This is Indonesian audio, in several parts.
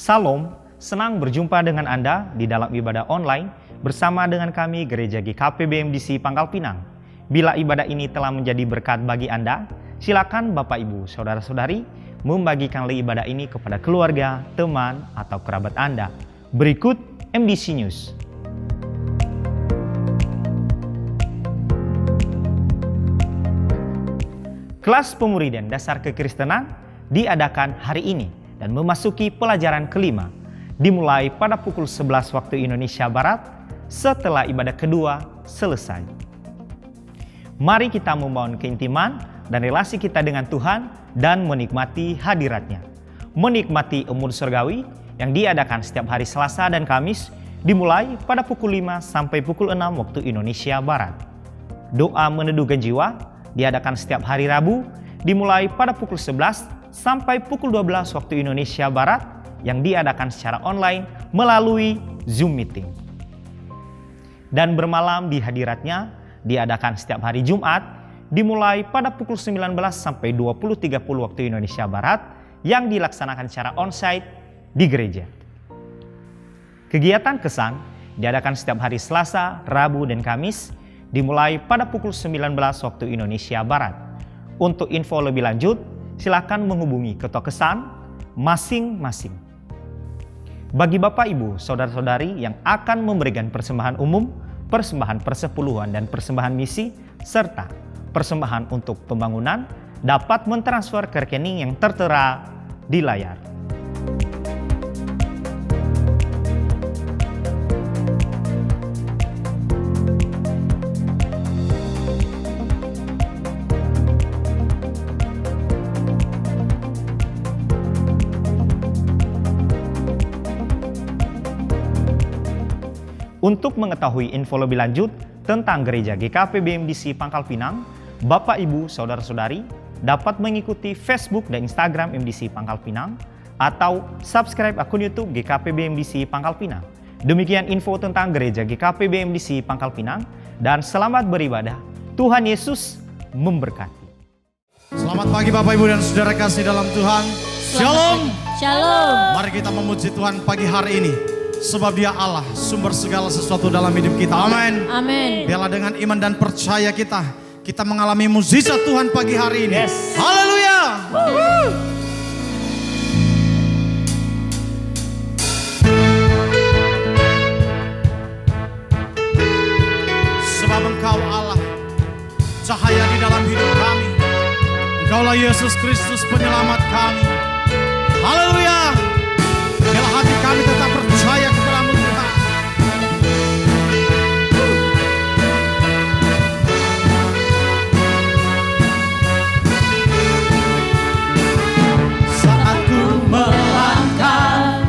Salam, senang berjumpa dengan Anda di dalam ibadah online bersama dengan kami Gereja GKP BMDC Pangkal Pinang. Bila ibadah ini telah menjadi berkat bagi Anda, silakan Bapak Ibu, Saudara-saudari membagikan ibadah ini kepada keluarga, teman, atau kerabat Anda. Berikut MDC News. Kelas Pemuridan Dasar Kekristenan diadakan hari ini dan memasuki pelajaran kelima, dimulai pada pukul 11 waktu Indonesia Barat setelah ibadah kedua selesai. Mari kita membangun keintiman dan relasi kita dengan Tuhan dan menikmati hadirat-Nya. Menikmati umur surgawi yang diadakan setiap hari Selasa dan Kamis dimulai pada pukul 5 sampai pukul 6 waktu Indonesia Barat. Doa meneduhkan jiwa diadakan setiap hari Rabu dimulai pada pukul 11 sampai pukul 12 waktu Indonesia Barat yang diadakan secara online melalui Zoom Meeting. Dan bermalam di hadirat-Nya diadakan setiap hari Jumat dimulai pada pukul 19 sampai 20.30 waktu Indonesia Barat yang dilaksanakan secara onsite di gereja. Kegiatan kesan diadakan setiap hari Selasa, Rabu, dan Kamis dimulai pada pukul 19 waktu Indonesia Barat. Untuk info lebih lanjut, silakan menghubungi ketua kesan masing-masing. Bagi Bapak Ibu, Saudara-saudari yang akan memberikan persembahan umum, persembahan persepuluhan dan persembahan misi, serta persembahan untuk pembangunan, dapat mentransfer ke rekening yang tertera di layar. Untuk mengetahui info lebih lanjut tentang Gereja GKP BMDC Pangkal Pinang, Bapak Ibu Saudara-saudari dapat mengikuti Facebook dan Instagram MDC Pangkal Pinang atau subscribe akun YouTube GKP BMDC Pangkal Pinang. Demikian info tentang Gereja GKP BMDC Pangkal Pinang dan selamat beribadah. Tuhan Yesus memberkati. Selamat pagi Bapak Ibu dan Saudara kasih dalam Tuhan. Shalom. Shalom. Mari kita memuji Tuhan pagi hari ini. Sebab Dia Allah, sumber segala sesuatu dalam hidup kita. Amin. Amin. Biarlah dengan iman dan percaya kita mengalami mukjizat Tuhan pagi hari ini. Yes. Haleluya. Sebab Engkau Allah, cahaya di dalam hidup kami. Engkaulah Yesus Kristus penyelamat kami. Haleluya. Biarlah hati kami tetap percaya kepada-Mu Tuhan. Saat ku melangkah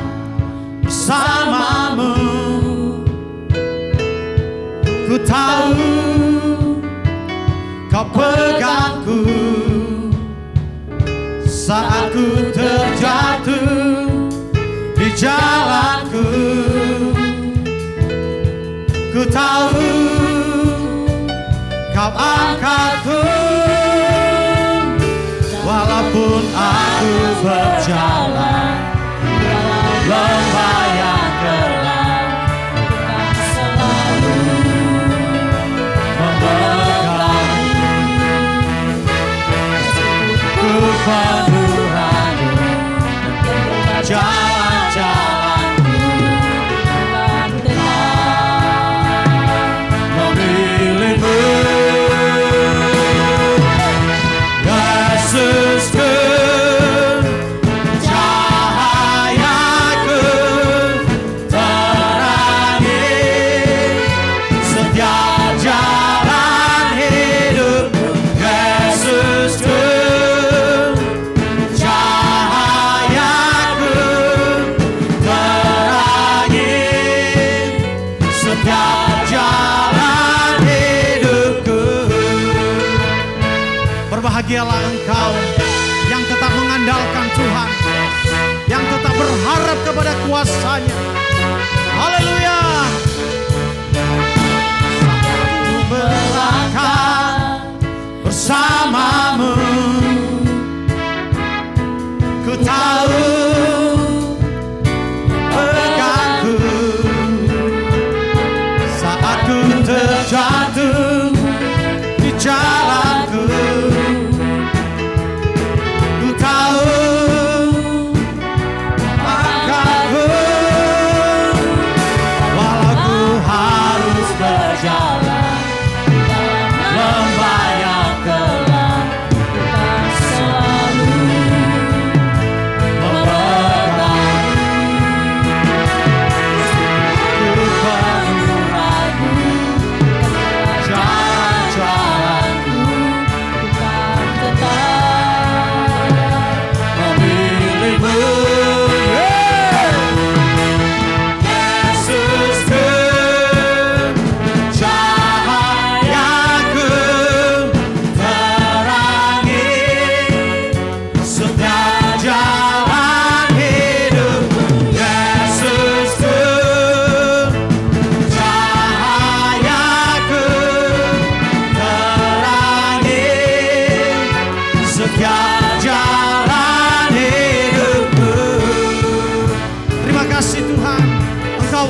bersama-Mu, ku tahu Kau pegangku. Saat ku terjatuh di jalanku, ku tahu Kau angkatku. Walaupun aku berjalan dalam lembah yang gelap, Kau selalu memegangi. Ku penuh ragu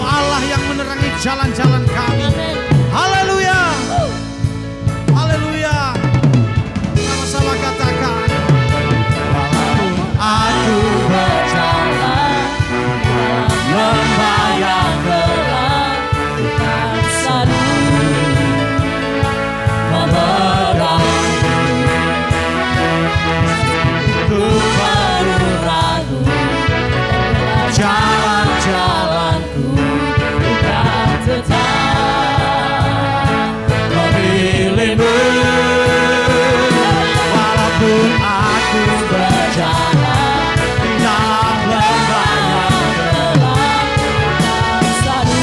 Allah yang menerangi jalan-jalan kami. Amin. Haleluya. Haleluya. Sama-sama katakan. Walaupun aku Berjalan lembah yang gelap, Tuhan selalu memerangi. Ku baru ragu, jalan-jalanku bukan tetap memilihmu. walaupun aku Berjalan dalam lembah yang gelap, Tuhan selalu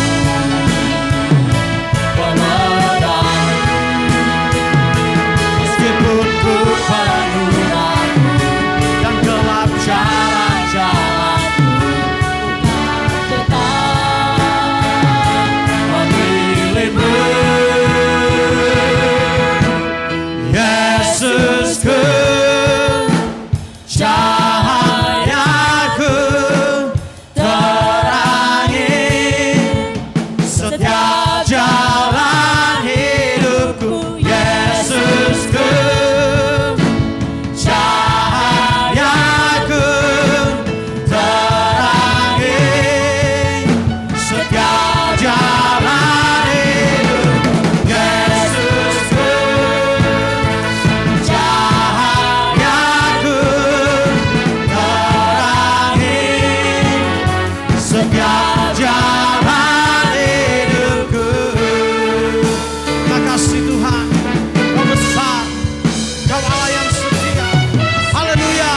memerangi. meskipun ku Penuh ragu, dan gelap jalan, jalan-jalanku bukan tetap memilihmu. Yesusku, cahayaku, terangi setiap jalan hidupku. Yesusku, cahayaku, terangi setiap jalan hidup. Yesusku, cahayaku, terangi setiap jalan hidupku. Makasih Tuhan, Kau besar, Kau Allah yang setia. Haleluya.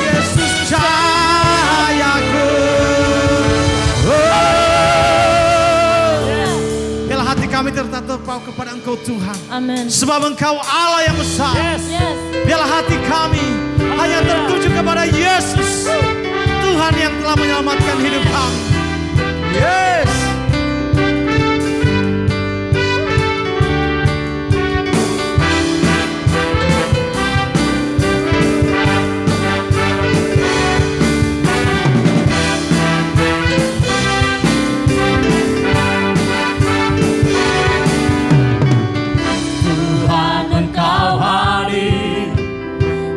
Yesus cahayaku. Biarlah hati kami tertatap kepada Engkau Tuhan. Amin. Sebab Engkau Allah yang besar. Yes. Biarlah hati kami hanya tertuju kepada Yesus, Tuhan yang telah menyelamatkan hidup kami. Yes. Tuhan Engkau hadir,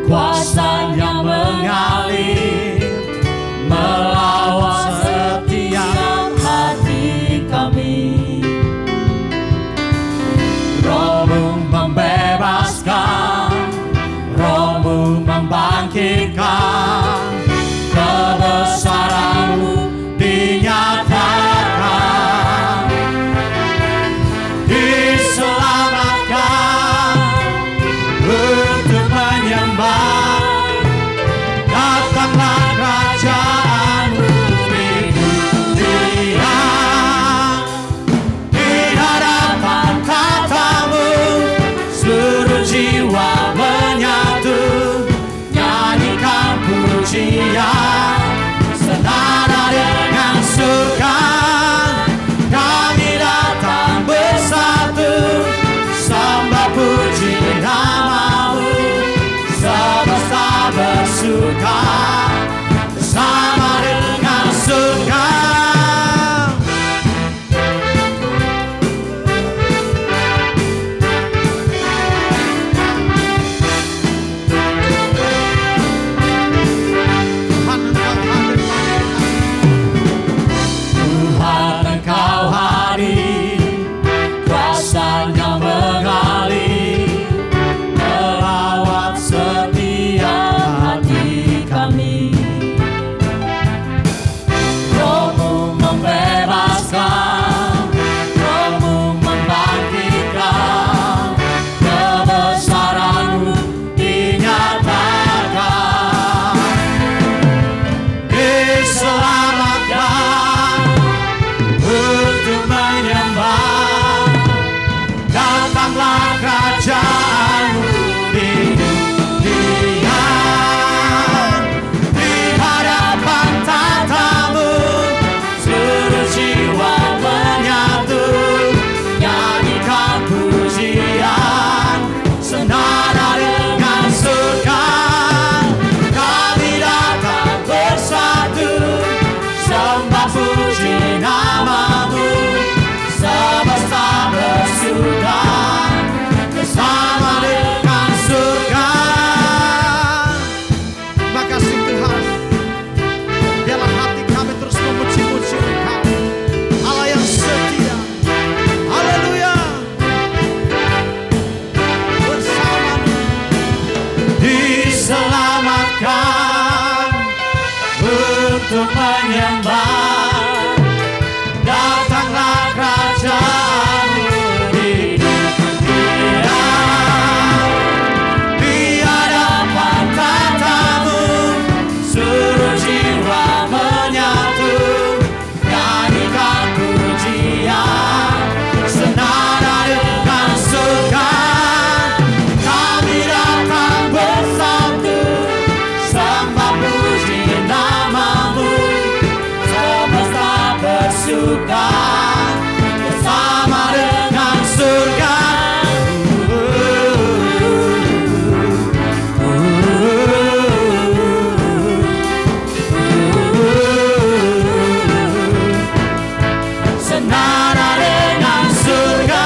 kuasa yang mengalir, melawat setiap hati kami. Roh-Mu membebaskan, Roh-Mu membangkitkan, kebesaran-Mu dinyatakan, diselamatkan untuk menyembah. Datanglah kerajaan-Mu di dunia, di hadapan tata-Mu seluruh jiwa menyatu, nyanyikan pujian senada dengan surga. Kami datang bersatu, sembah puji nama-Mu, semesta bersuka bersama dengan surga. untuk menyembah. Datanglah kerajaan-Mu di dunia. Di hadapan tata-Mu seluruh jiwa menyatu, nyanyikan pujian senada dengan surga. Kami datang bersatu, sembah puji nama-Mu, semesta bersuka bersama dengan surga. Senada dengan surga.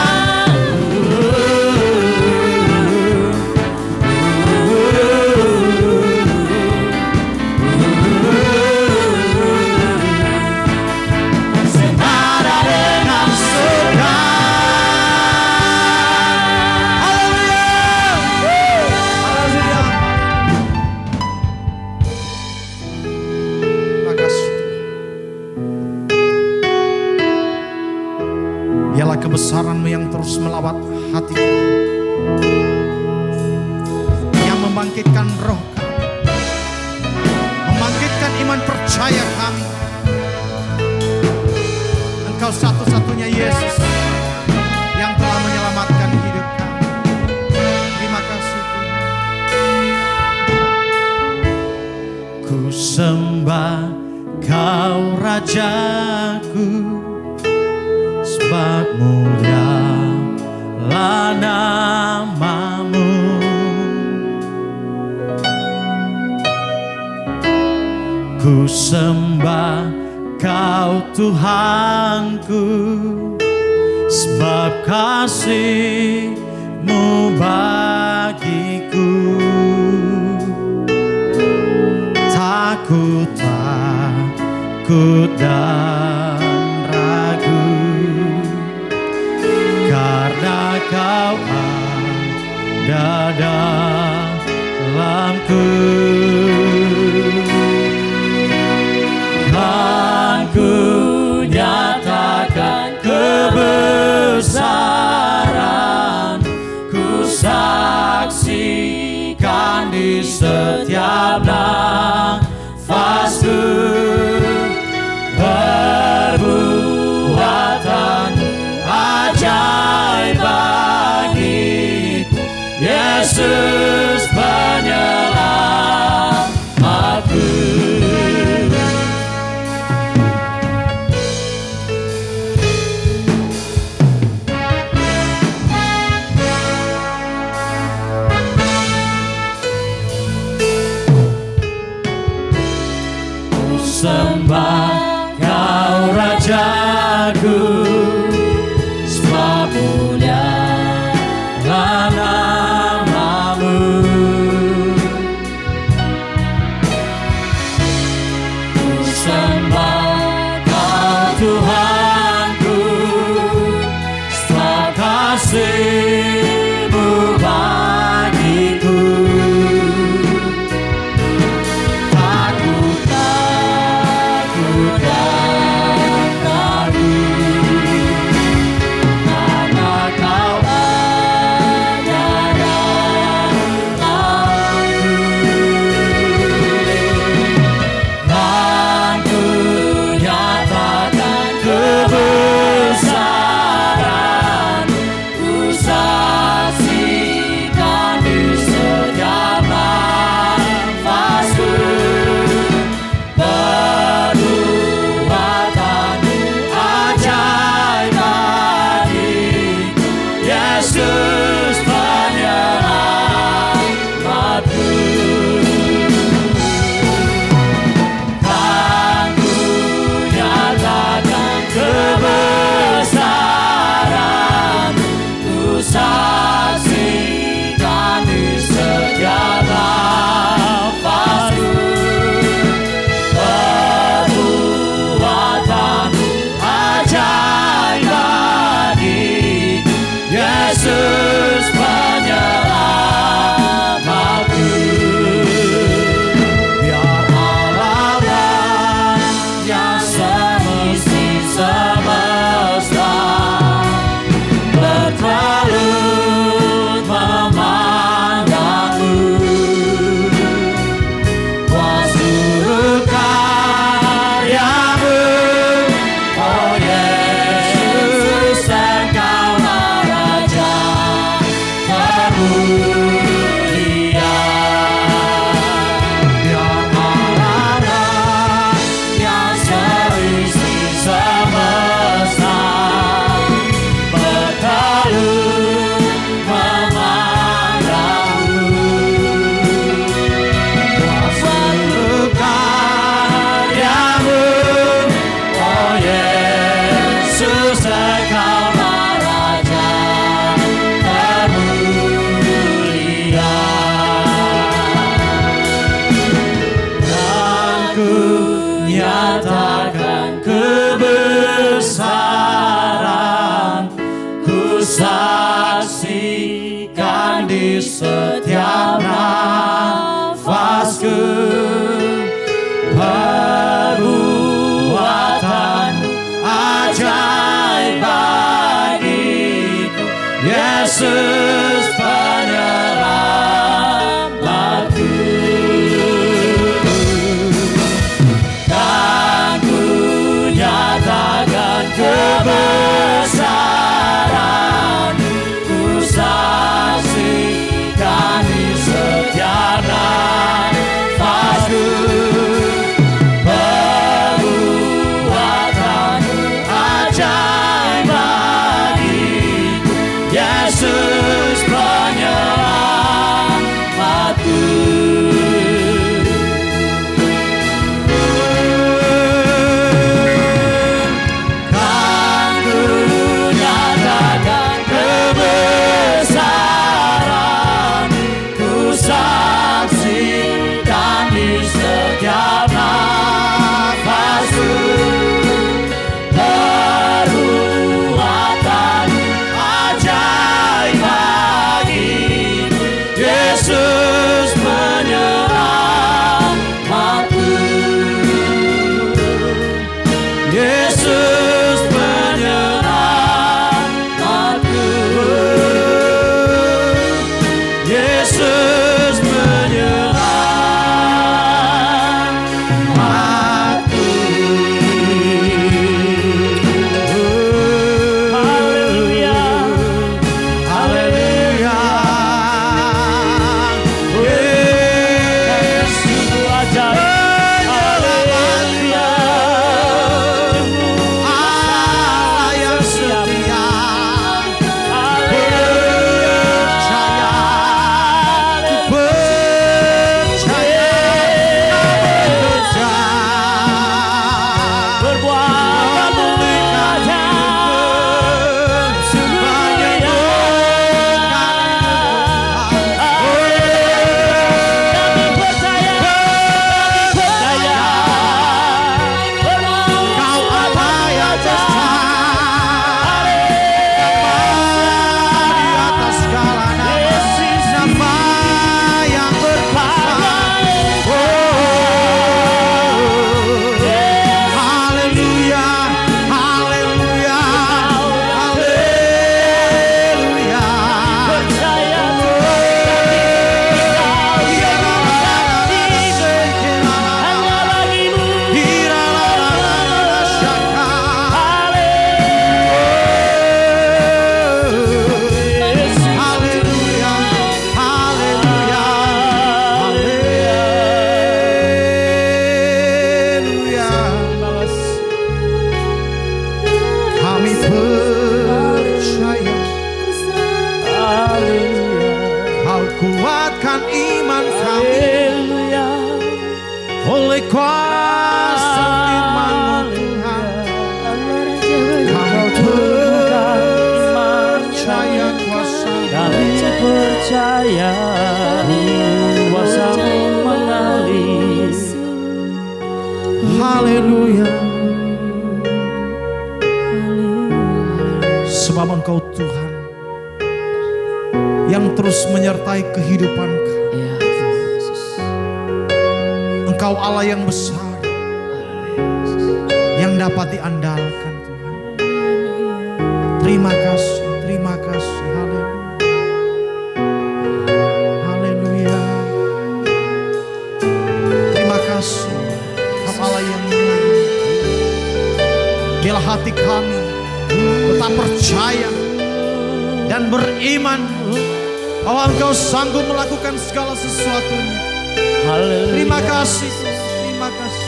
Senada dengan surga. Haleluya. Terima kasih. Biarlah kebesaran-Mu yang terus melawat hati kami, yang membangkitkan roh kami, membangkitkan iman percaya kami. Engkau satu-satunya Yesus yang telah menyelamatkan hidup kami. Terima kasih Tuhan. Ku sembah Kau Rajaku, sebab mulialah nama-Mu. Ku sembah Kau Tuhanku, sebab kasih-Mu bagiku. Takut dan ragu, karena Kau ada dalamku. Kan ku nyatakan kebesaran, ku saksikan di setiap nafasku. Perbuatan-Mu ajaib bagiku, Yesus penyelamatku. Ku sembah Kau Rajaku, sebab mulialah nama-Mu. Ku sembah Kau Tuhanku, sebab kasih-Mu bagiku. Takut nyatakan kebesaran, ku saksikan di setiap nafasku perbuatan ajaib bagiku, Yesus penyelamatku. Dan ku nyatakan kebesaran, ku saksikan di setiap nafasku perbuatan ajaib bagiku, Yesus penyelamatku. Kan ku nyatakan kebesaran, ku saksikan di setiap nafasku perbuatan ajaib bagiku, Yesus penyelamatku. Yesus penyelamatku. Yesus penyelamatku. Haleluya, haleluya. Yesus ajaib. Haleluya. Allah yang setia, kami percaya, Kau kuatkan iman kami oleh kuasa firman Tuhan. Kami percaya kuasa-Mu mengalir. Haleluya. Sebab Engkau Tuhan yang terus menyertai kehidupan kami. Engkau Allah yang besar, yang dapat diandalkan Tuhan. Terima kasih, terima kasih. Haleluya. Haleluya. Terima kasih, Engkau Allah yang mulia. Biarlah hati kami tetap percaya dan beriman bahwa Engkau sanggup melakukan segala sesuatunya. Terima kasih, terima kasih.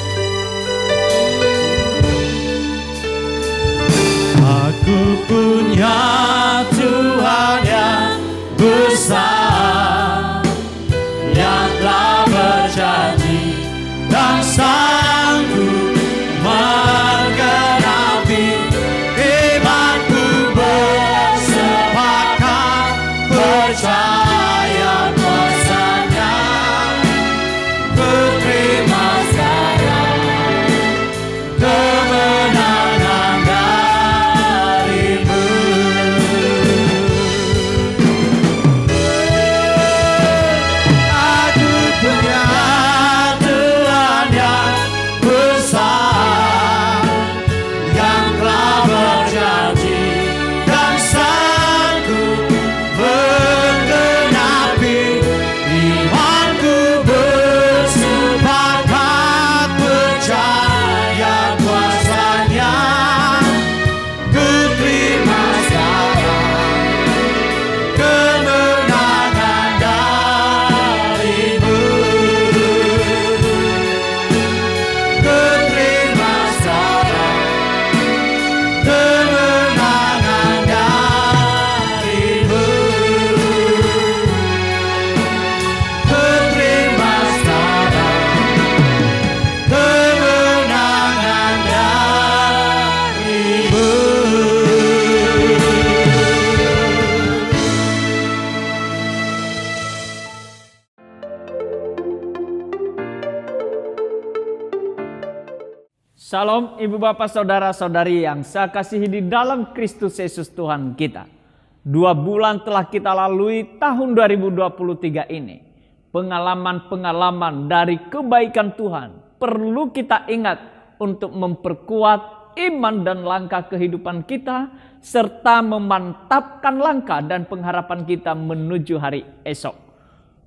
Aku punya Tuhan yang besar, yang telah berjanji dan sanggup menggenapi. Imanku bersepakat percaya kuasa-Nya, ku terima sekarang. Salam ibu bapak saudara saudari yang saya kasihi di dalam Kristus Yesus Tuhan kita. 2 bulan telah kita lalui tahun 2023 ini. Pengalaman-pengalaman dari kebaikan Tuhan perlu kita ingat untuk memperkuat iman dan langkah kehidupan kita, serta memantapkan langkah dan pengharapan kita menuju hari esok.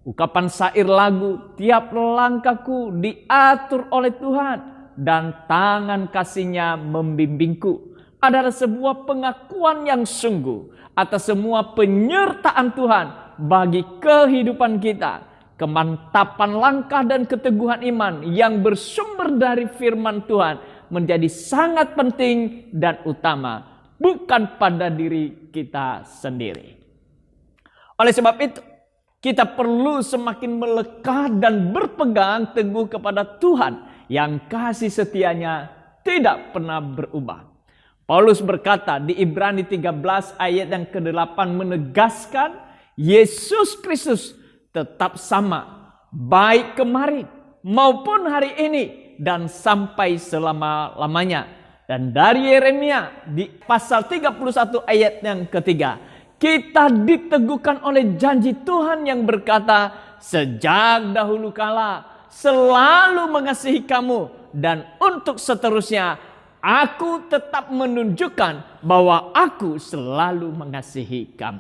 Ungkapan syair lagu, tiap langkahku diatur oleh Tuhan dan tangan kasih-Nya membimbingku, adalah sebuah pengakuan yang sungguh atas semua penyertaan Tuhan bagi kehidupan kita. Kemantapan langkah dan keteguhan iman yang bersumber dari firman Tuhan menjadi sangat penting dan utama, bukan pada diri kita sendiri. Oleh sebab itu, kita perlu semakin melekat dan berpegang teguh kepada Tuhan yang kasih setianya tidak pernah berubah. Paulus berkata di Ibrani 13 ayat yang ke-8 menegaskan Yesus Kristus tetap sama, baik kemarin maupun hari ini dan sampai selama-lamanya. Dan dari Yeremia di pasal 31 ayat yang ketiga, kita diteguhkan oleh janji Tuhan yang berkata, sejak dahulu kala selalu mengasihi kamu, dan untuk seterusnya aku tetap menunjukkan bahwa aku selalu mengasihi kamu.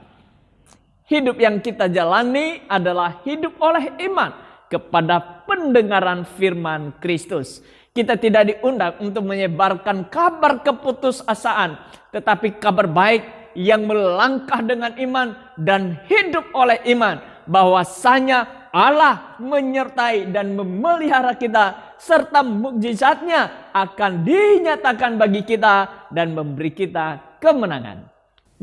Hidup yang kita jalani adalah hidup oleh iman kepada pendengaran firman Kristus. Kita tidak diundang untuk menyebarkan kabar keputusasaan, tetapi kabar baik yang melangkah dengan iman dan hidup oleh iman, bahwasanya Allah menyertai dan memelihara kita, serta mukjizatnya akan dinyatakan bagi kita dan memberi kita kemenangan.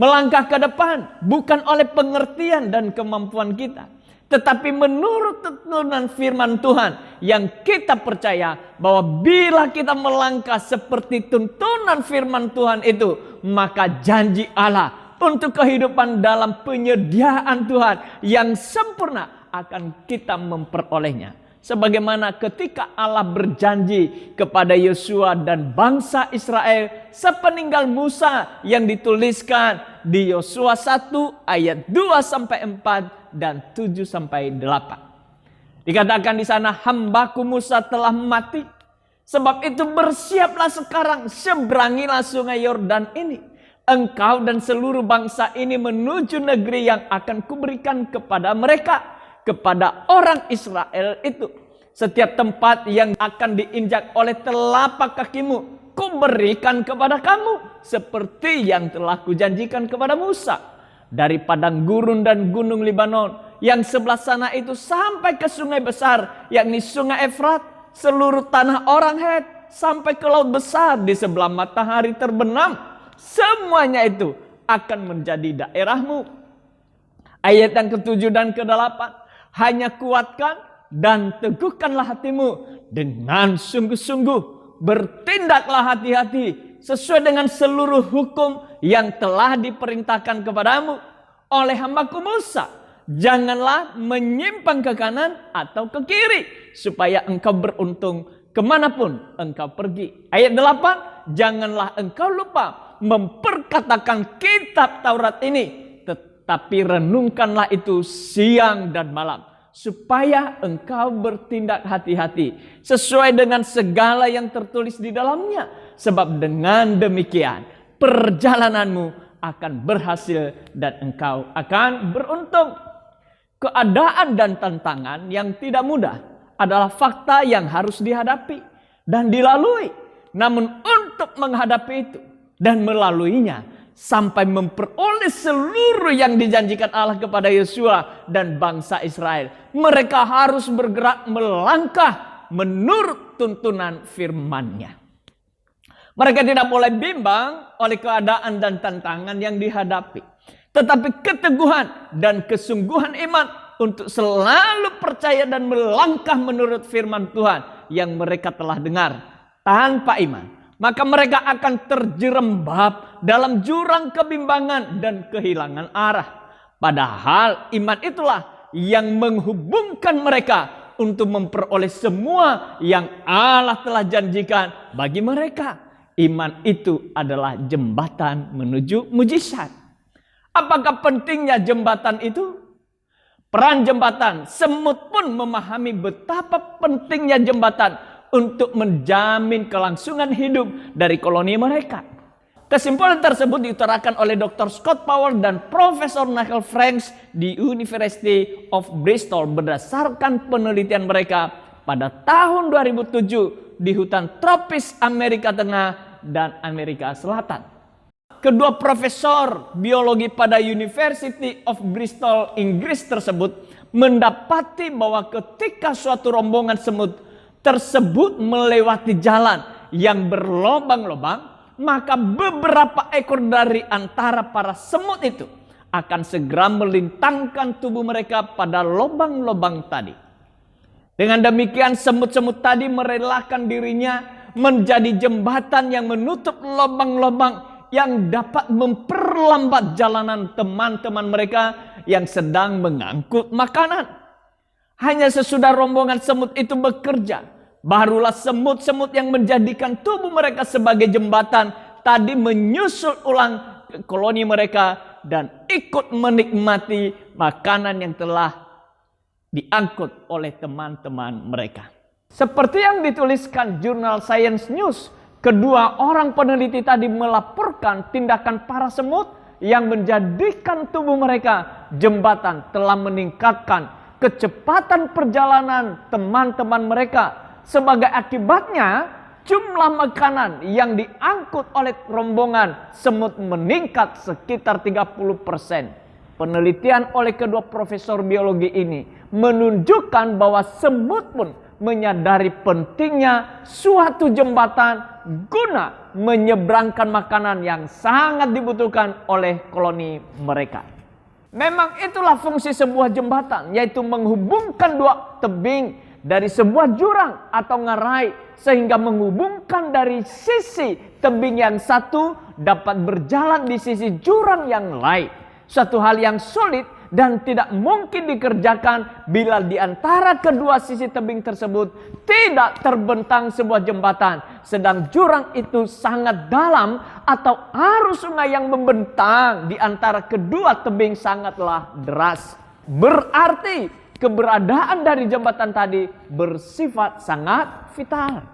Melangkah ke depan bukan oleh pengertian dan kemampuan kita, tetapi menurut tuntunan firman Tuhan yang kita percaya bahwa bila kita melangkah seperti tuntunan firman Tuhan itu, maka janji Allah untuk kehidupan dalam penyediaan Tuhan yang sempurna akan kita memperolehnya. Sebagaimana ketika Allah berjanji kepada Yosua dan bangsa Israel sepeninggal Musa yang dituliskan di Yosua 1 ayat 2-4 dan 7-8. Dikatakan di sana, hambaku Musa telah mati. Sebab itu bersiaplah sekarang, seberangilah sungai Yordan ini. Engkau dan seluruh bangsa ini menuju negeri yang akan kuberikan kepada mereka, kepada orang Israel itu. Setiap tempat yang akan diinjak oleh telapak kakimu, kuberikan kepada kamu, seperti yang telah kujanjikan kepada Musa. Dari padang gurun dan gunung Libanon yang sebelah sana itu sampai ke sungai besar, yakni sungai Efrat, seluruh tanah orang Het, sampai ke laut besar di sebelah matahari terbenam, semuanya itu akan menjadi daerahmu. Ayat yang ke-7 dan ke-8. Hanya kuatkan dan teguhkanlah hatimu dengan sungguh-sungguh. Bertindaklah hati-hati sesuai dengan seluruh hukum yang telah diperintahkan kepadamu oleh hambaku Musa. Janganlah menyimpang ke kanan atau ke kiri, supaya engkau beruntung kemanapun engkau pergi. Ayat 8. Janganlah engkau lupa memperkatakan kitab Taurat ini, tapi renungkanlah itu siang dan malam, supaya engkau bertindak hati-hati sesuai dengan segala yang tertulis di dalamnya. Sebab dengan demikian perjalananmu akan berhasil dan engkau akan beruntung. Keadaan dan tantangan yang tidak mudah adalah fakta yang harus dihadapi dan dilalui. Namun untuk menghadapi itu dan melaluinya, sampai memperoleh seluruh yang dijanjikan Allah kepada Yosua dan bangsa Israel, mereka harus bergerak melangkah menurut tuntunan firman-Nya. Mereka tidak boleh bimbang oleh keadaan dan tantangan yang dihadapi, tetapi keteguhan dan kesungguhan iman untuk selalu percaya dan melangkah menurut firman Tuhan yang mereka telah dengar. Tanpa iman, maka mereka akan terjerembab dalam jurang kebimbangan dan kehilangan arah. Padahal iman itulah yang menghubungkan mereka untuk memperoleh semua yang Allah telah janjikan bagi mereka. Iman itu adalah jembatan menuju mujizat. Apakah pentingnya jembatan itu? Peran jembatan, semut pun memahami betapa pentingnya jembatan untuk menjamin kelangsungan hidup dari koloni mereka. Kesimpulan tersebut diutarakan oleh Dr. Scott Powell dan Profesor Nigel Franks di University of Bristol berdasarkan penelitian mereka pada tahun 2007 di hutan tropis Amerika Tengah dan Amerika Selatan. Kedua profesor biologi pada University of Bristol, Inggris tersebut mendapati bahwa ketika suatu rombongan semut tersebut melewati jalan yang berlobang-lobang, maka beberapa ekor dari antara para semut itu akan segera melintangkan tubuh mereka pada lobang-lobang tadi. Dengan demikian semut-semut tadi merelakan dirinya menjadi jembatan yang menutup lobang-lobang yang dapat memperlambat jalanan teman-teman mereka yang sedang mengangkut makanan. Hanya sesudah rombongan semut itu bekerja, barulah semut-semut yang menjadikan tubuh mereka sebagai jembatan tadi menyusul ulang ke koloni mereka dan ikut menikmati makanan yang telah diangkut oleh teman-teman mereka. Seperti yang dituliskan jurnal Science News, kedua orang peneliti tadi melaporkan tindakan para semut yang menjadikan tubuh mereka jembatan telah meningkatkan kecepatan perjalanan teman-teman mereka. Sebagai akibatnya, jumlah makanan yang diangkut oleh rombongan semut meningkat sekitar 30%. Penelitian oleh kedua profesor biologi ini menunjukkan bahwa semut pun menyadari pentingnya suatu jembatan guna menyeberangkan makanan yang sangat dibutuhkan oleh koloni mereka. Memang itulah fungsi sebuah jembatan, yaitu menghubungkan dua tebing dari sebuah jurang atau ngarai sehingga menghubungkan dari sisi tebing yang satu dapat berjalan di sisi jurang yang lain. Suatu hal yang sulit dan tidak mungkin dikerjakan bila di antara kedua sisi tebing tersebut tidak terbentang sebuah jembatan, sedang jurang itu sangat dalam atau arus sungai yang membentang di antara kedua tebing sangatlah deras. Berarti keberadaan dari jembatan tadi bersifat sangat vital.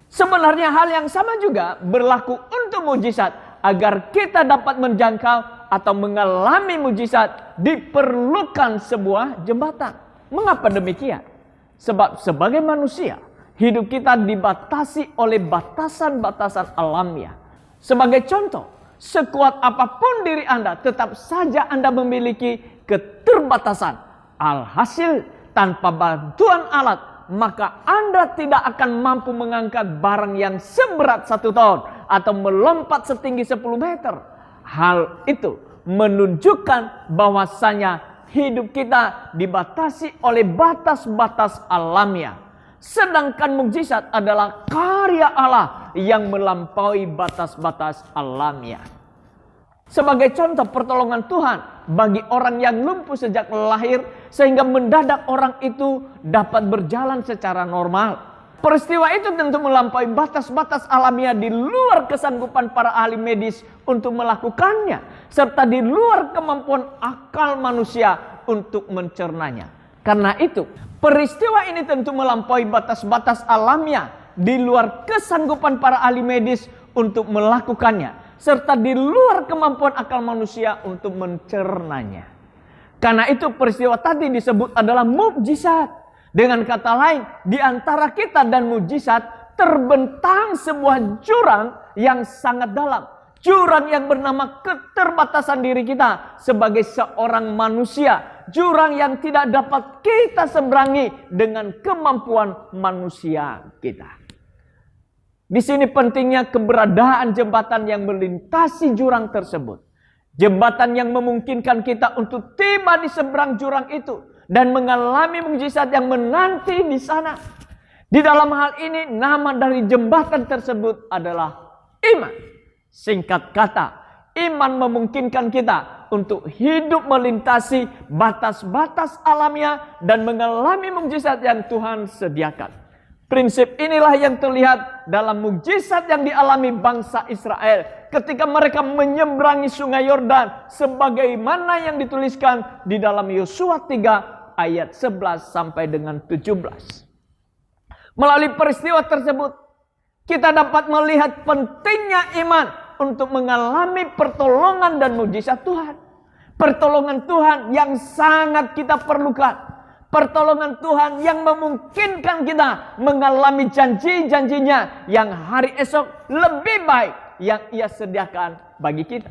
Sebenarnya hal yang sama juga berlaku untuk mujizat. Agar kita dapat menjangkau atau mengalami mujizat diperlukan sebuah jembatan. Mengapa demikian? Sebab sebagai manusia, hidup kita dibatasi oleh batasan-batasan alamiah. Sebagai contoh, sekuat apapun diri Anda, tetap saja Anda memiliki keterbatasan. Alhasil, tanpa bantuan alat, maka Anda tidak akan mampu mengangkat barang yang seberat 1 ton atau melompat setinggi 10 meter. Hal itu menunjukkan bahwasanya hidup kita dibatasi oleh batas-batas alamiah. Sedangkan mukjizat adalah karya Allah yang melampaui batas-batas alamiah. Sebagai contoh pertolongan Tuhan bagi orang yang lumpuh sejak lahir sehingga mendadak orang itu dapat berjalan secara normal. Peristiwa itu tentu melampaui batas-batas alamiah di luar kesanggupan para ahli medis untuk melakukannya, serta di luar kemampuan akal manusia untuk mencernanya. Karena itu, peristiwa ini tentu melampaui batas-batas alamiah di luar kesanggupan para ahli medis untuk melakukannya, serta di luar kemampuan akal manusia untuk mencernanya. Karena itu peristiwa tadi disebut adalah mukjizat. Dengan kata lain, di antara kita dan mukjizat terbentang sebuah jurang yang sangat dalam. Jurang yang bernama keterbatasan diri kita sebagai seorang manusia. Jurang yang tidak dapat kita seberangi dengan kemampuan manusia kita. Di sini pentingnya keberadaan jembatan yang melintasi jurang tersebut. Jembatan yang memungkinkan kita untuk tiba di seberang jurang itu dan mengalami mukjizat yang menanti di sana. Di dalam hal ini nama dari jembatan tersebut adalah iman. Singkat kata, iman memungkinkan kita untuk hidup melintasi batas-batas alamiah dan mengalami mukjizat yang Tuhan sediakan. Prinsip inilah yang terlihat dalam mukjizat yang dialami bangsa Israel ketika mereka menyeberangi sungai Yordan sebagaimana yang dituliskan di dalam Yosua 3 ayat 11 sampai dengan 17. Melalui peristiwa tersebut, kita dapat melihat pentingnya iman untuk mengalami pertolongan dan mukjizat Tuhan. Pertolongan Tuhan yang sangat kita perlukan. Pertolongan Tuhan yang memungkinkan kita mengalami janji-janjinya yang hari esok lebih baik yang Ia sediakan bagi kita.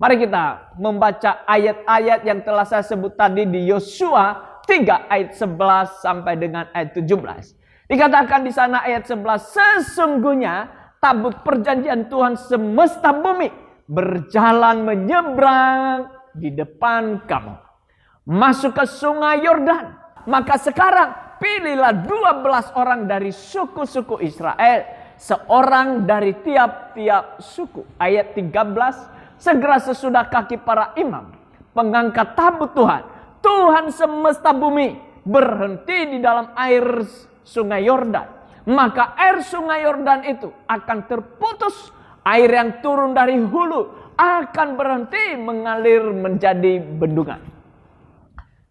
Mari kita membaca ayat-ayat yang telah saya sebut tadi di Yosua 3 ayat 11 sampai dengan ayat 17. Dikatakan di sana ayat 11, sesungguhnya tabut perjanjian Tuhan semesta bumi berjalan menyeberang di depan kamu, masuk ke sungai Yordan. Maka sekarang pilihlah 12 orang dari suku-suku Israel, seorang dari tiap-tiap suku. Ayat 13, segera sesudah kaki para imam pengangkat tabut Tuhan, Tuhan semesta bumi, berhenti di dalam air sungai Yordan. Maka air sungai Yordan itu akan terputus, air yang turun dari hulu akan berhenti mengalir menjadi bendungan.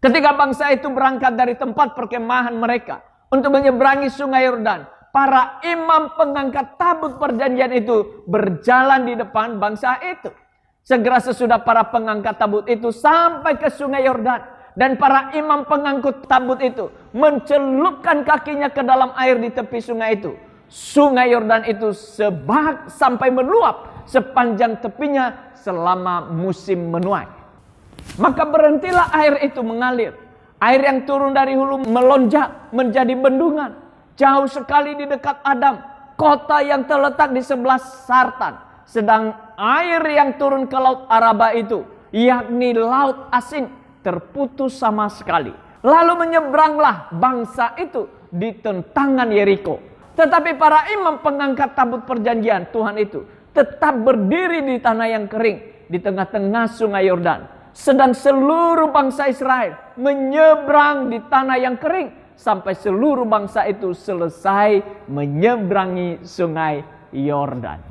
Ketika bangsa itu berangkat dari tempat perkemahan mereka untuk menyeberangi sungai Yordan, para imam pengangkat tabut perjanjian itu berjalan di depan bangsa itu. Segera sesudah para pengangkat tabut itu sampai ke sungai Yordan, dan para imam pengangkut tabut itu mencelupkan kakinya ke dalam air di tepi sungai itu. Sungai Yordan itu sebak sampai meluap sepanjang tepinya selama musim menuai. Maka berhentilah air itu mengalir. Air yang turun dari hulu melonjak menjadi bendungan. Jauh sekali di dekat Adam, kota yang terletak di sebelah Sartan. Sedang air yang turun ke laut Araba itu, yakni laut Asin, terputus sama sekali. Lalu menyeberanglah bangsa itu di tentangan Yeriko. Tetapi para imam pengangkat tabut perjanjian Tuhan itu tetap berdiri di tanah yang kering di tengah-tengah sungai Yordan. Sedang seluruh bangsa Israel menyeberang di tanah yang kering sampai seluruh bangsa itu selesai menyeberangi sungai Yordan.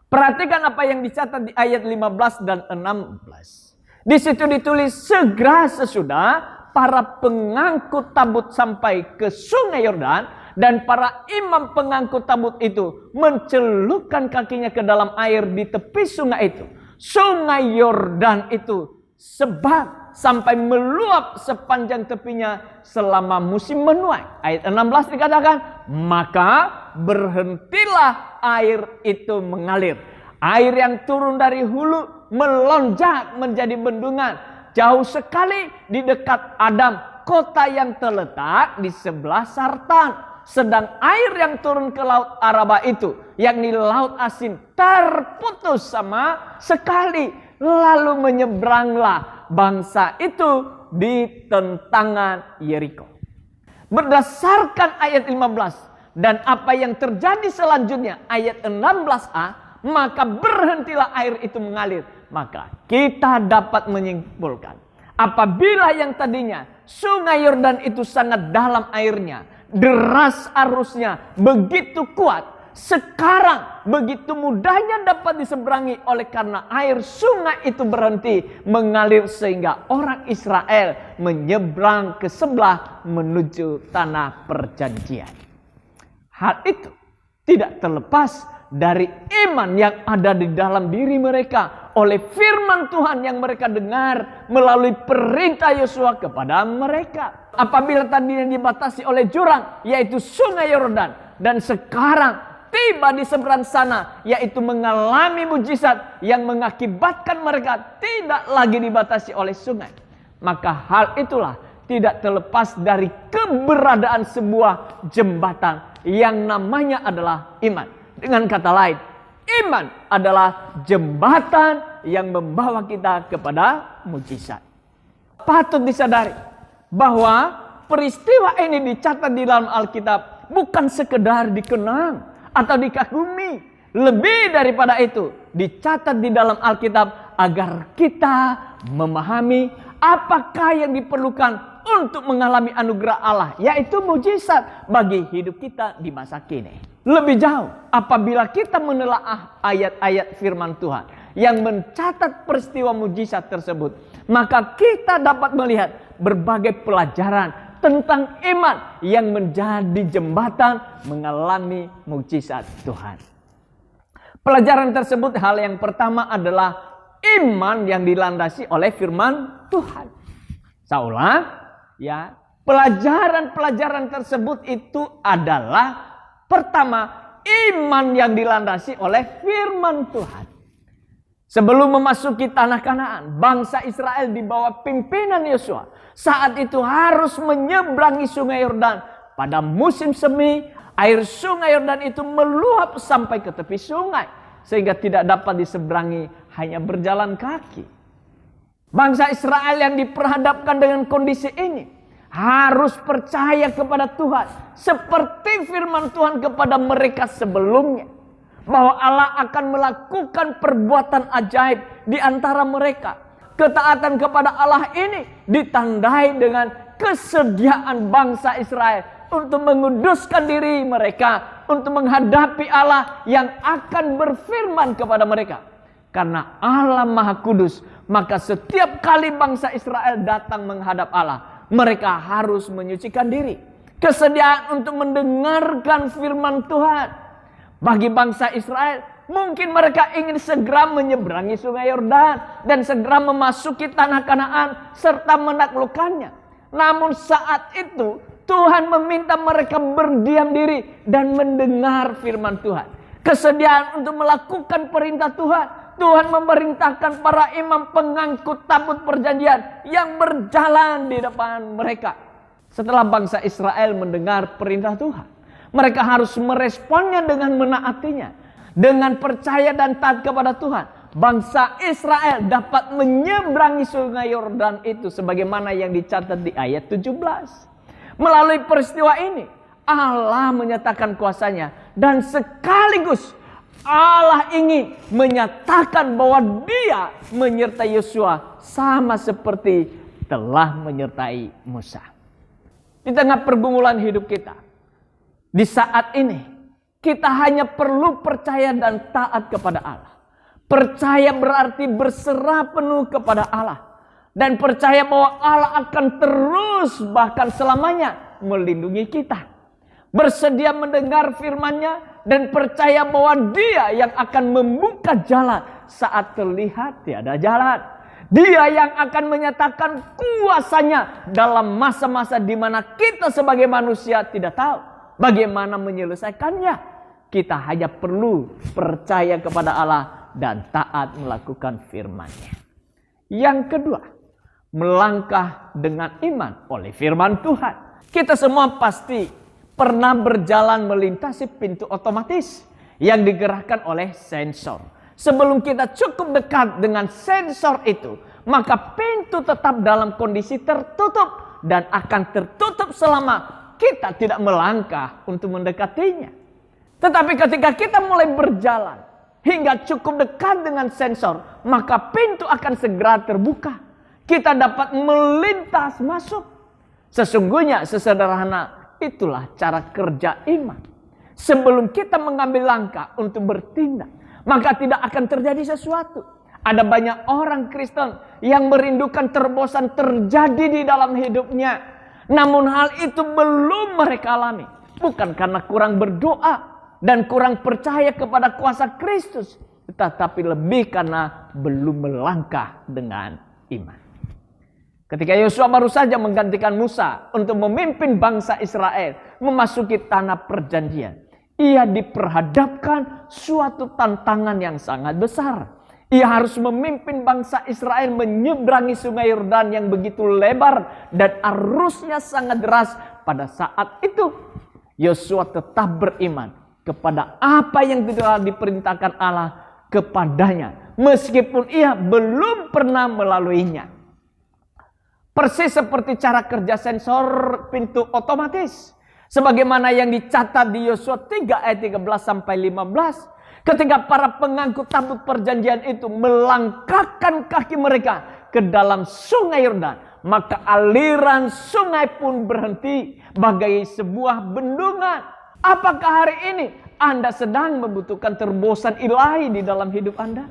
Perhatikan apa yang dicatat di ayat 15 dan 16. Di situ ditulis, segera sesudah para pengangkut tabut sampai ke sungai Yordan, dan para imam pengangkut tabut itu mencelupkan kakinya ke dalam air di tepi sungai itu. Sungai Yordan itu sebak sampai meluap sepanjang tepinya selama musim menuai. Ayat 16 dikatakan, maka berhentilah air itu mengalir. Air yang turun dari hulu melonjak menjadi bendungan. Jauh sekali di dekat Adam, kota yang terletak di sebelah Sartan. Sedang air yang turun ke laut Araba itu, yakni laut Asin, terputus sama sekali. Lalu menyeberanglah bangsa itu di tentangan Yeriko. Berdasarkan ayat 15 dan apa yang terjadi selanjutnya, ayat 16a, maka berhentilah air itu mengalir. Maka kita dapat menyimpulkan, apabila yang tadinya sungai Yordan itu sangat dalam airnya, deras arusnya, begitu kuat, sekarang begitu mudahnya dapat diseberangi oleh karena air sungai itu berhenti mengalir sehingga orang Israel menyeberang ke sebelah menuju tanah perjanjian. Hal itu tidak terlepas dari iman yang ada di dalam diri mereka oleh firman Tuhan yang mereka dengar melalui perintah Yosua kepada mereka. Apabila tadinya dibatasi oleh jurang, yaitu sungai Yordan, dan sekarang tiba di seberang sana, yaitu mengalami mujizat yang mengakibatkan mereka tidak lagi dibatasi oleh sungai. Maka hal itulah tidak terlepas dari keberadaan sebuah jembatan yang namanya adalah iman. Dengan kata lain, iman adalah jembatan yang membawa kita kepada mujizat. Patut disadari bahwa peristiwa ini dicatat di dalam Alkitab bukan sekedar dikenang atau dikagumi. Lebih daripada itu, dicatat di dalam Alkitab agar kita memahami apakah yang diperlukan untuk mengalami anugerah Allah, yaitu mujizat bagi hidup kita di masa kini. Lebih jauh, apabila kita menelaah ayat-ayat firman Tuhan yang mencatat peristiwa mujizat tersebut, maka kita dapat melihat berbagai pelajaran tentang iman yang menjadi jembatan mengalami mujizat Tuhan. Pelajaran tersebut, hal yang pertama adalah iman yang dilandasi oleh firman Tuhan. Saya ulang, ya, pelajaran-pelajaran tersebut itu adalah pertama, iman yang dilandasi oleh firman Tuhan. Sebelum memasuki tanah Kanaan, bangsa Israel di bawah pimpinan Yosua saat itu harus menyeberangi sungai Yordan. Pada musim semi, air sungai Yordan itu meluap sampai ke tepi sungai, sehingga tidak dapat diseberangi, hanya berjalan kaki. Bangsa Israel yang diperhadapkan dengan kondisi ini harus percaya kepada Tuhan, seperti firman Tuhan kepada mereka sebelumnya, bahwa Allah akan melakukan perbuatan ajaib di antara mereka. Ketaatan kepada Allah ini ditandai dengan kesediaan bangsa Israel untuk menguduskan diri mereka, untuk menghadapi Allah yang akan berfirman kepada mereka. Karena Allah Maha Kudus, maka setiap kali bangsa Israel datang menghadap Allah, mereka harus menyucikan diri. Kesediaan untuk mendengarkan firman Tuhan. Bagi bangsa Israel, mungkin mereka ingin segera menyeberangi sungai Yordan dan segera memasuki tanah Kanaan serta menaklukkannya. Namun saat itu Tuhan meminta mereka berdiam diri dan mendengar firman Tuhan. Kesediaan untuk melakukan perintah Tuhan. Tuhan memerintahkan para imam pengangkut tabut perjanjian yang berjalan di depan mereka. Setelah bangsa Israel mendengar perintah Tuhan, mereka harus meresponnya dengan menaatinya. Dengan percaya dan taat kepada Tuhan, bangsa Israel dapat menyeberangi sungai Yordan itu sebagaimana yang dicatat di ayat 17. Melalui peristiwa ini, Allah menyatakan kuasanya dan sekaligus Allah ingin menyatakan bahwa Dia menyertai Yosua sama seperti telah menyertai Musa. Di tengah pergumulan hidup kita, di saat ini, kita hanya perlu percaya dan taat kepada Allah. Percaya berarti berserah penuh kepada Allah. Dan percaya bahwa Allah akan terus bahkan selamanya melindungi kita. Bersedia mendengar firman-Nya dan percaya bahwa Dia yang akan membuka jalan saat terlihat tiada jalan. Dia yang akan menyatakan kuasanya dalam masa-masa di mana kita sebagai manusia tidak tahu bagaimana menyelesaikannya. Kita hanya perlu percaya kepada Allah dan taat melakukan firman-Nya. Yang kedua, melangkah dengan iman oleh firman Tuhan. Kita semua pasti pernah berjalan melintasi pintu otomatis yang digerakkan oleh sensor. Sebelum kita cukup dekat dengan sensor itu, maka pintu tetap dalam kondisi tertutup dan akan tertutup selama kita tidak melangkah untuk mendekatinya. Tetapi ketika kita mulai berjalan hingga cukup dekat dengan sensor, maka pintu akan segera terbuka. Kita dapat melintas masuk. Sesungguhnya sesederhana itulah cara kerja iman. Sebelum kita mengambil langkah untuk bertindak, maka tidak akan terjadi sesuatu. Ada banyak orang Kristen yang merindukan terobosan terjadi di dalam hidupnya. Namun hal itu belum mereka alami. Bukan karena kurang berdoa dan kurang percaya kepada kuasa Kristus, tetapi lebih karena belum melangkah dengan iman. Ketika Yosua baru saja menggantikan Musa untuk memimpin bangsa Israel memasuki tanah perjanjian, ia diperhadapkan suatu tantangan yang sangat besar. Ia harus memimpin bangsa Israel menyeberangi sungai Yordan yang begitu lebar dan arusnya sangat deras. Pada saat itu, Yosua tetap beriman kepada apa yang telah diperintahkan Allah kepadanya, meskipun ia belum pernah melaluinya. Persis seperti cara kerja sensor pintu otomatis. Sebagaimana yang dicatat di Yosua 3 ayat 13 sampai 15. Ketika para pengangkut tabut perjanjian itu melangkahkan kaki mereka ke dalam sungai Yordan, maka aliran sungai pun berhenti bagai sebuah bendungan. Apakah hari ini Anda sedang membutuhkan terobosan ilahi di dalam hidup Anda?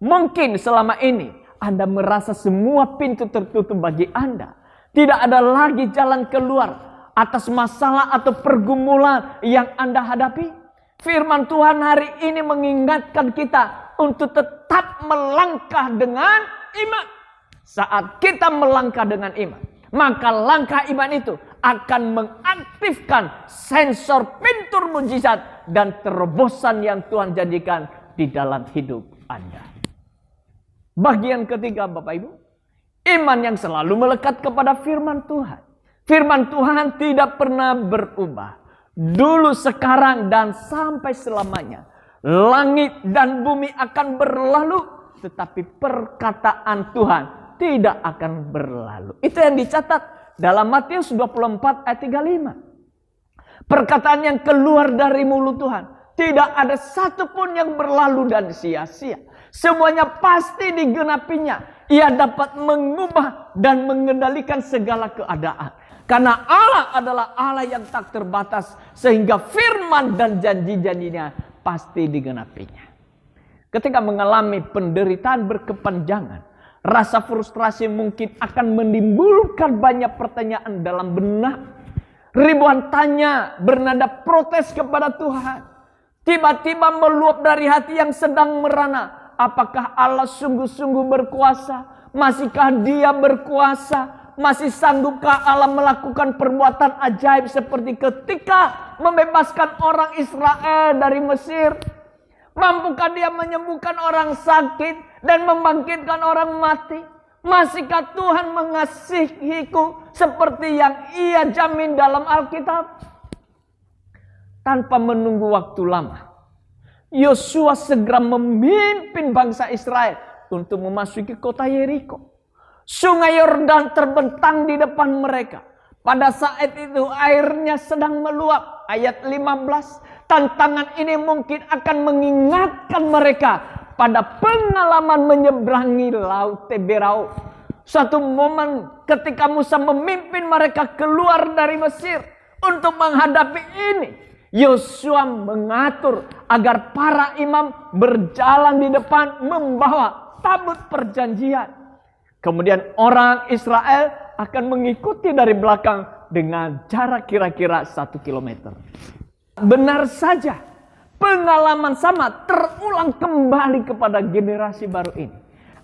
Mungkin selama ini Anda merasa semua pintu tertutup bagi Anda. Tidak ada lagi jalan keluar atas masalah atau pergumulan yang Anda hadapi. Firman Tuhan hari ini mengingatkan kita untuk tetap melangkah dengan iman. Saat kita melangkah dengan iman, maka langkah iman itu akan mengaktifkan sensor pintu mujizat dan terobosan yang Tuhan janjikan di dalam hidup Anda. Bagian ketiga, Bapak Ibu, iman yang selalu melekat kepada firman Tuhan. Firman Tuhan tidak pernah berubah. Dulu, sekarang, dan sampai selamanya. Langit dan bumi akan berlalu, tetapi perkataan Tuhan tidak akan berlalu. Itu yang dicatat dalam Matius 24 ayat 35. Perkataan yang keluar dari mulut Tuhan, tidak ada satupun yang berlalu dan sia-sia. Semuanya pasti digenapinya. Ia dapat mengubah dan mengendalikan segala keadaan. Karena Allah adalah Allah yang tak terbatas, sehingga firman dan janji-janjinya pasti digenapinya. Ketika mengalami penderitaan berkepanjangan, rasa frustrasi mungkin akan menimbulkan banyak pertanyaan dalam benak. Ribuan tanya bernada protes kepada Tuhan. Tiba-tiba meluap dari hati yang sedang merana. Apakah Allah sungguh-sungguh berkuasa? Masihkah Dia berkuasa? Masih sanggupkah Allah melakukan perbuatan ajaib seperti ketika membebaskan orang Israel dari Mesir? Mampukah Dia menyembuhkan orang sakit dan membangkitkan orang mati? Masihkah Tuhan mengasihiku seperti yang Ia jamin dalam Alkitab? Tanpa menunggu waktu lama, Yosua segera memimpin bangsa Israel untuk memasuki kota Yeriko. Sungai Yordan terbentang di depan mereka. Pada saat itu airnya sedang meluap. Ayat 15. Tantangan ini mungkin akan mengingatkan mereka pada pengalaman menyeberangi laut Teberau. Suatu momen ketika Musa memimpin mereka keluar dari Mesir untuk menghadapi ini. Yosua mengatur agar para imam berjalan di depan membawa tabut perjanjian. Kemudian orang Israel akan mengikuti dari belakang dengan jarak kira-kira 1 kilometer. Benar saja, pengalaman sama terulang kembali kepada generasi baru ini.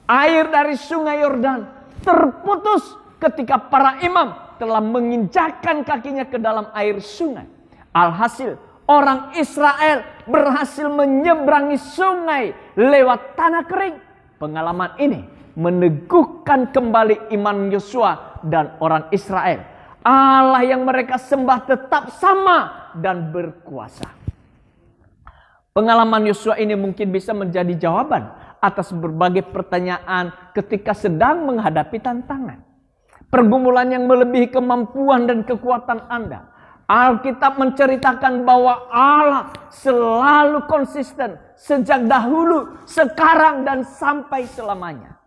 Air dari sungai Yordan terputus ketika para imam telah menginjakkan kakinya ke dalam air sungai. Alhasil, orang Israel berhasil menyeberangi sungai lewat tanah kering. Pengalaman ini meneguhkan kembali iman Yosua dan orang Israel. Allah yang mereka sembah tetap sama dan berkuasa. Pengalaman Yosua ini mungkin bisa menjadi jawaban atas berbagai pertanyaan ketika sedang menghadapi tantangan. Pergumulan yang melebihi kemampuan dan kekuatan Anda. Alkitab menceritakan bahwa Allah selalu konsisten sejak dahulu, sekarang, dan sampai selamanya.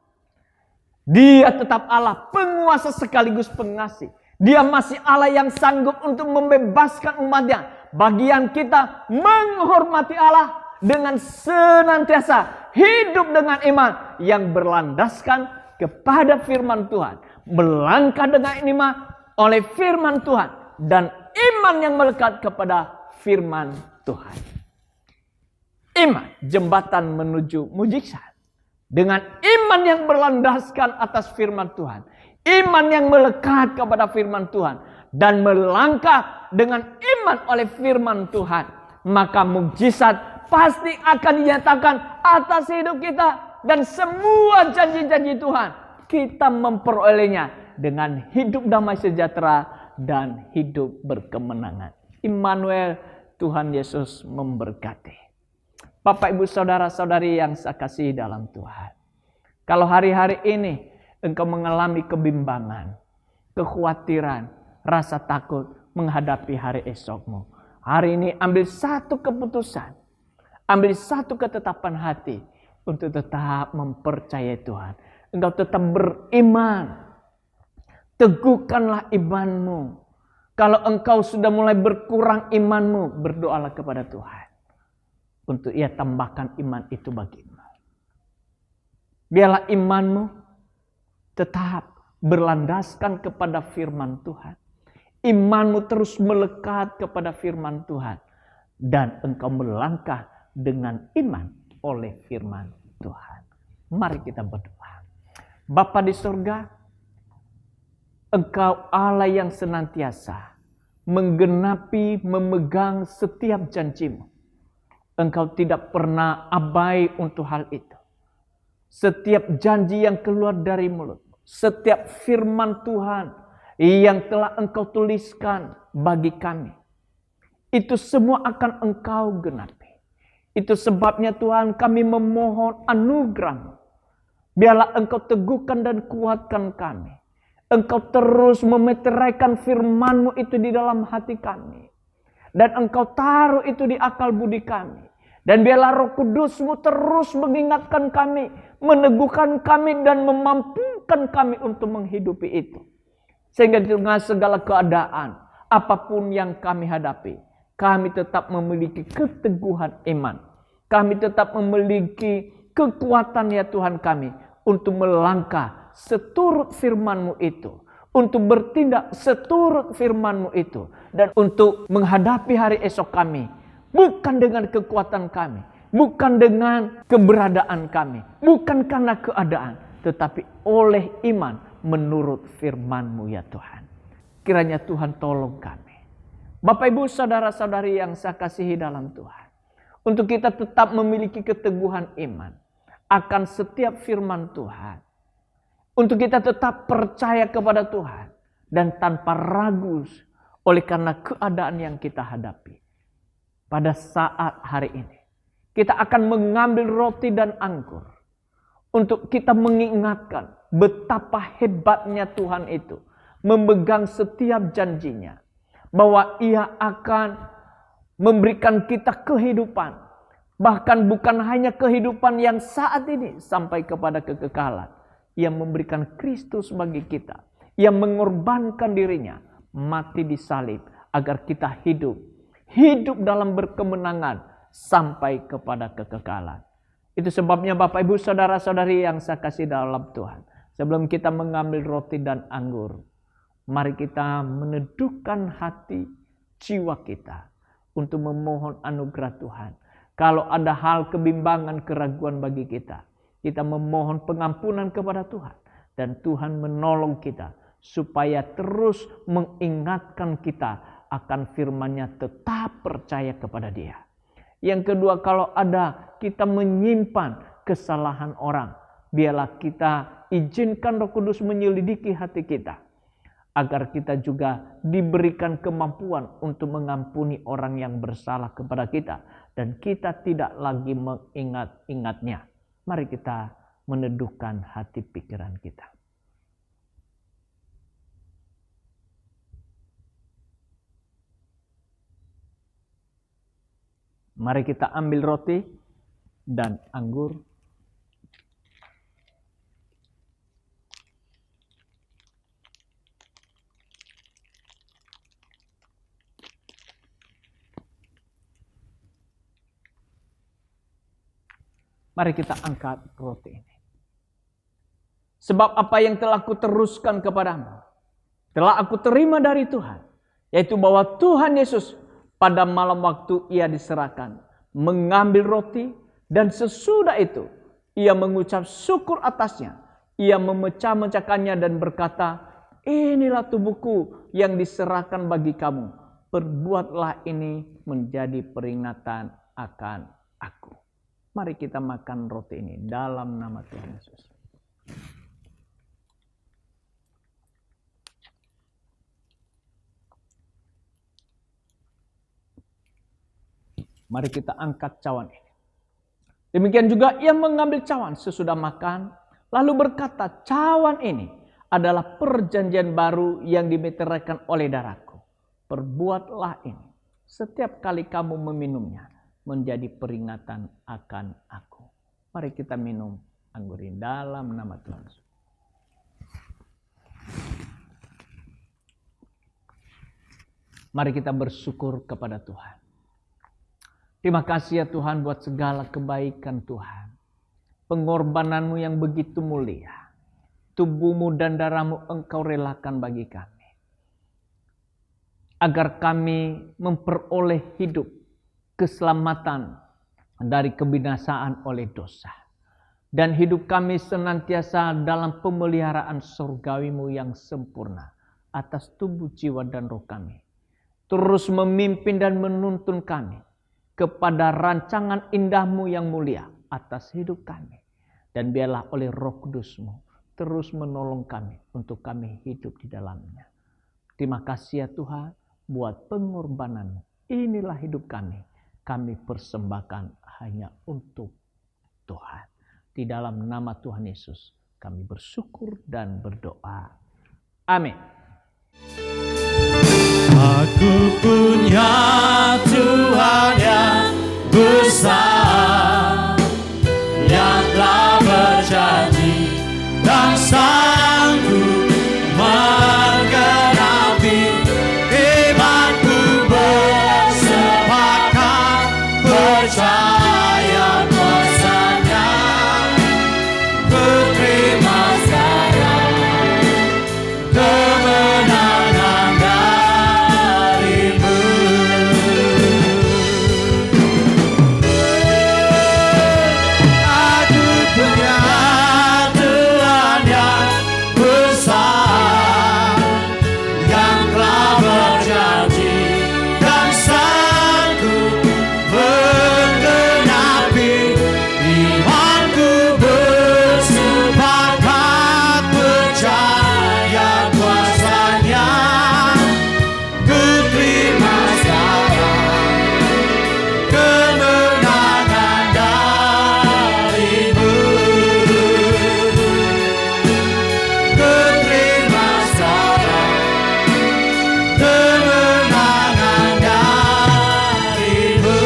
Dia tetap Allah, penguasa sekaligus pengasih. Dia masih Allah yang sanggup untuk membebaskan umatnya. Bagian kita menghormati Allah dengan senantiasa hidup dengan iman yang berlandaskan kepada firman Tuhan. Melangkah dengan iman oleh firman Tuhan. Dan iman yang melekat kepada firman Tuhan. Iman, jembatan menuju mujizat. Dengan iman yang berlandaskan atas firman Tuhan. Iman yang melekat kepada firman Tuhan. Dan melangkah dengan iman oleh firman Tuhan. Maka mujizat pasti akan dinyatakan atas hidup kita. Dan semua janji-janji Tuhan. Kita memperolehnya dengan hidup damai sejahtera dan hidup berkemenangan. Immanuel, Tuhan Yesus memberkati. Bapak, Ibu, Saudara-saudari yang saya kasihi dalam Tuhan. Kalau hari-hari ini engkau mengalami kebimbangan, kekhawatiran, rasa takut menghadapi hari esokmu. Hari ini ambil satu keputusan. Ambil satu ketetapan hati untuk tetap mempercayai Tuhan. Engkau tetap beriman. Teguhkanlah imanmu. Kalau engkau sudah mulai berkurang imanmu, berdoalah kepada Tuhan untuk Ia tambahkan iman itu bagimu. Biarlah imanmu tetap berlandaskan kepada firman Tuhan. Imanmu terus melekat kepada firman Tuhan. Dan engkau melangkah dengan iman oleh firman Tuhan. Mari kita berdoa. Bapa di surga, Engkau Allah yang senantiasa menggenapi, memegang setiap janjimu. Engkau tidak pernah abai untuk hal itu. Setiap janji yang keluar dari mulutmu, setiap firman Tuhan yang telah Engkau tuliskan bagi kami, itu semua akan Engkau genapi. Itu sebabnya Tuhan, kami memohon anugerah-Mu. Biarlah Engkau teguhkan dan kuatkan kami. Engkau terus memeteraikan firman-Mu itu di dalam hati kami. Dan Engkau taruh itu di akal budi kami. Dan biarlah Roh Kudus-Mu terus mengingatkan kami, meneguhkan kami dan memampukan kami untuk menghidupi itu. Sehingga di tengah segala keadaan, apapun yang kami hadapi, kami tetap memiliki keteguhan iman. Kami tetap memiliki kekuatan ya Tuhan kami untuk melangkah seturut firman-Mu itu. Untuk bertindak seturut firman-Mu itu. Dan untuk menghadapi hari esok kami. Bukan dengan kekuatan kami. Bukan dengan keberadaan kami. Bukan karena keadaan. Tetapi oleh iman menurut firman-Mu ya Tuhan. Kiranya Tuhan tolong kami. Bapak Ibu saudara-saudari yang saya kasihi dalam Tuhan. Untuk kita tetap memiliki keteguhan iman. Akan setiap firman Tuhan. Untuk kita tetap percaya kepada Tuhan. Dan tanpa ragu oleh karena keadaan yang kita hadapi. Pada saat hari ini. Kita akan mengambil roti dan anggur. Untuk kita mengingatkan betapa hebatnya Tuhan itu. Memegang setiap janjinya. Bahwa Ia akan memberikan kita kehidupan. Bahkan bukan hanya kehidupan yang saat ini sampai kepada kekekalan. Yang memberikan Kristus bagi kita. Yang mengorbankan dirinya. Mati di salib. Agar kita hidup. Hidup dalam berkemenangan. Sampai kepada kekekalan. Itu sebabnya Bapak Ibu saudara-saudari yang saya kasih dalam Tuhan. Sebelum kita mengambil roti dan anggur. Mari kita meneduhkan hati jiwa kita. Untuk memohon anugerah Tuhan. Kalau ada hal kebimbangan, keraguan bagi kita. Kita memohon pengampunan kepada Tuhan. Dan Tuhan menolong kita. Supaya terus mengingatkan kita akan firman-Nya, tetap percaya kepada Dia. Yang kedua, kalau ada kita menyimpan kesalahan orang. Biarlah kita izinkan Roh Kudus menyelidiki hati kita. Agar kita juga diberikan kemampuan untuk mengampuni orang yang bersalah kepada kita. Dan kita tidak lagi mengingat-ingatnya. Mari kita meneduhkan hati pikiran kita. Mari kita ambil roti dan anggur. Mari kita angkat roti ini. Sebab apa yang telah aku teruskan kepadamu, telah aku terima dari Tuhan. Yaitu bahwa Tuhan Yesus pada malam waktu Ia diserahkan, mengambil roti dan sesudah itu Ia mengucap syukur atasnya. Ia memecah-mecahkannya dan berkata, inilah tubuhku yang diserahkan bagi kamu. Perbuatlah ini menjadi peringatan akan aku. Mari kita makan roti ini dalam nama Tuhan Yesus. Mari kita angkat cawan ini. Demikian juga Ia mengambil cawan sesudah makan. Lalu berkata, cawan ini adalah perjanjian baru yang dimeteraikan oleh darahku. Perbuatlah ini setiap kali kamu meminumnya menjadi peringatan akan aku. Mari kita minum anggur ini dalam nama Tuhan. Mari kita bersyukur kepada Tuhan. Terima kasih ya Tuhan buat segala kebaikan Tuhan. Pengorbananmu yang begitu mulia. Tubuhmu dan darahmu Engkau relakan bagi kami. Agar kami memperoleh hidup, keselamatan dari kebinasaan oleh dosa. Dan hidup kami senantiasa dalam pemeliharaan surgawi-Mu yang sempurna atas tubuh, jiwa, dan roh kami. Terus memimpin dan menuntun kami kepada rancangan indah-Mu yang mulia atas hidup kami. Dan biarlah oleh Roh Kudus-Mu terus menolong kami untuk kami hidup di dalamnya. Terima kasih ya Tuhan buat pengorbanan-Mu. Inilah hidup kami. Kami persembahkan hanya untuk Tuhan. Di dalam nama Tuhan Yesus kami bersyukur dan berdoa. Amin. Aku punya Tuhan yang besar, yang telah berjanji dan sanggup menggenapi imanku, bersepakat percaya kuasa-Nya. Ku terima sekarang kemenangan darimu. Aku punya Tuhan yang besar, yang telah berjanji dan sanggup menggenapi imanku, bersepakat percaya kuasa-Nya. Ku terima sekarang kemenangan darimu. Ku terima sekarang kemenangan darimu.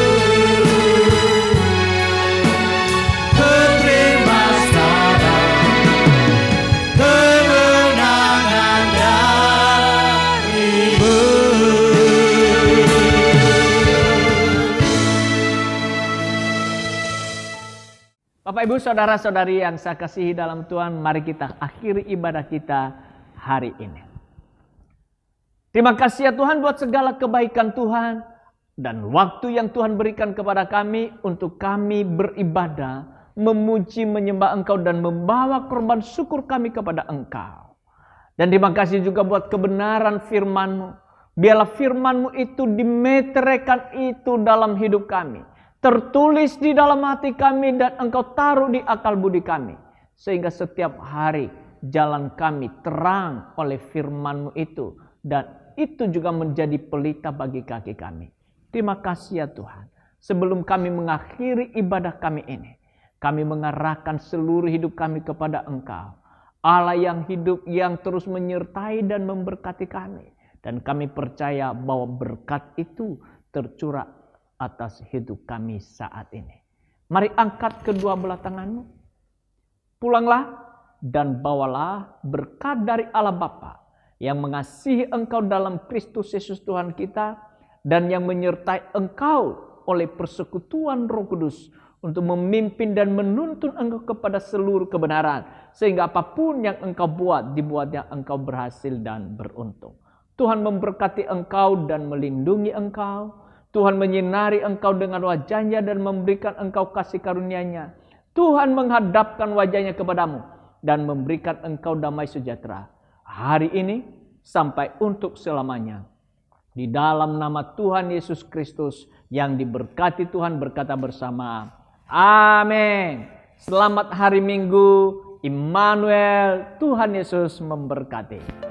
Ku terima sekarang kemenangan darimu. Bapak Ibu saudara-saudari yang saya kasihi dalam Tuhan, mari kita akhiri ibadah kita hari ini. Terima kasih ya Tuhan buat segala kebaikan Tuhan dan waktu yang Tuhan berikan kepada kami untuk kami beribadah, memuji, menyembah Engkau dan membawa korban syukur kami kepada Engkau. Dan terima kasih juga buat kebenaran firman-Mu. Biarlah firman-Mu itu dimeteraikan itu dalam hidup kami. Tertulis di dalam hati kami dan Engkau taruh di akal budi kami. Sehingga setiap hari jalan kami terang oleh firman-Mu itu. Dan itu juga menjadi pelita bagi kaki kami. Terima kasih ya Tuhan. Sebelum kami mengakhiri ibadah kami ini, kami mengarahkan seluruh hidup kami kepada Engkau. Allah yang hidup, yang terus menyertai dan memberkati kami. Dan kami percaya bahwa berkat itu tercurah atas hidup kami saat ini. Mari angkat kedua belah tanganmu. Pulanglah dan bawalah berkat dari Allah Bapa yang mengasihi engkau dalam Kristus Yesus Tuhan kita dan yang menyertai engkau oleh persekutuan Roh Kudus untuk memimpin dan menuntun engkau kepada seluruh kebenaran sehingga apapun yang engkau buat dibuatnya engkau berhasil dan beruntung. Tuhan memberkati engkau dan melindungi engkau. Tuhan menyinari engkau dengan wajah-Nya dan memberikan engkau kasih karunia-Nya. Tuhan menghadapkan wajah-Nya kepadamu dan memberikan engkau damai sejahtera hari ini sampai untuk selamanya. Di dalam nama Tuhan Yesus Kristus yang diberkati Tuhan berkata bersama, amin. Selamat hari Minggu, Immanuel, Tuhan Yesus memberkati.